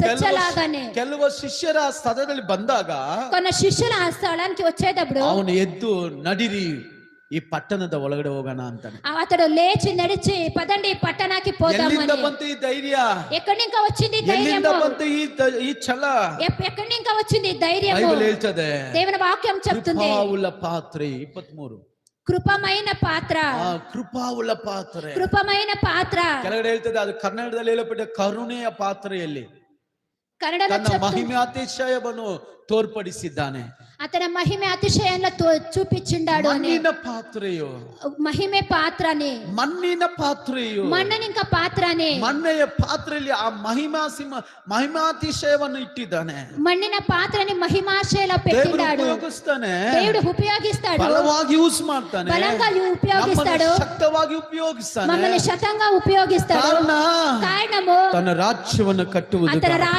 తెచ్చలాగానే ಕೆಲವು ಶಿಷ್ಯರ ಆ ಸ್ಥಳದಲ್ಲಿ ಬಂದಾಗ కొన్న శిష్యులు ఆ స్థలానికి వచ్చేటప్పుడు ಅವನು ಎದ್ದು ನಡಿರಿ ಈ ಪಟ್ಟಣದ ಒಳಗಡೆ ಹೋಗೋಣ ಅಂತಾನೆ. అతడు లేచి నడిచి పదండి పట్టణానికి పోదామని. ಎಲ್ಲಿಂದ ಬಂತು ಈ ಧೈರ್ಯ? ఎక్కడి నుంచి వచ్చింది ಎಲ್ಲಿಂದ ధైర్యము? ಬಂತು ಈ ಛಲ? ఎక్కడి నుంచి వచ్చింది ధైర్యము? ಬೈಬಲ್ ಹೇಳ್ತದೆ, దేవుని వాక్యం చెప్తుంది, ಕೃಪಾವುಳ್ಳ ಪಾತ್ರೆ 23 కృపమైన పాత్ర. ಕೃಪಾವುಳ್ಳ ಪಾತ್ರೆ, కృపమైన పాత్ర. ಕೆಳಗಡೆ ಹೇಳ್ತದೆ, ಅದು ಕನ್ನಡದಲ್ಲಿ ಹೇಳಲ್ಪಟ್ಟ ಕರುಣೆಯ ಪಾತ್ರೆಯಲ್ಲಿ కన్నడలో ತನ್ನ ಮಹಿಮೆ ಅತಿಶಯವನ್ನು ತೋರ್ಪಡಿಸಿದ್ದಾನೆ. అతని మహిమే అతిశయంలో చూపించిండాడు అని. ಮಣ್ಣಿನ ಪಾತ್ರೆಯು మహిమే పాత్రని, ಮಣ್ಣಿನ ಪಾತ್ರೆಯು మಣ್ಣనింక పాత్రని, ಮಣ್ಣೆಯ ಪಾತ್ರೆಯಲ್ಲಿ ಆ ಮಹಿಮಾತಿಶಯವನ್ನು ಇಟ್ಟಿದ್ದಾನೆ. మಣ್ಣಿನ పాత్రని మహిమాశయలో పెట్టిండాడు. ಉಪಯೋಗಿಸ್ತಾನೆ, దేవుడు ఉపయోగిస్తాడు, ಬಲವಾಗಿ ಯೂಸ್ ಮಾಡ್ತಾನೆ, బలంగా ఉపయోగిస్తాడు, ಶಕ್ತವಾಗಿ ಉಪಯೋಗಿಸ್ತಾನೆ, మమ్మల్ని శతంగా ఉపయోగిస్తాడు. ಕಾರಣము కారణము ತನ್ನ ರಾಜ್ಯವನ್ನು ಕಟ್ಟುವುದು.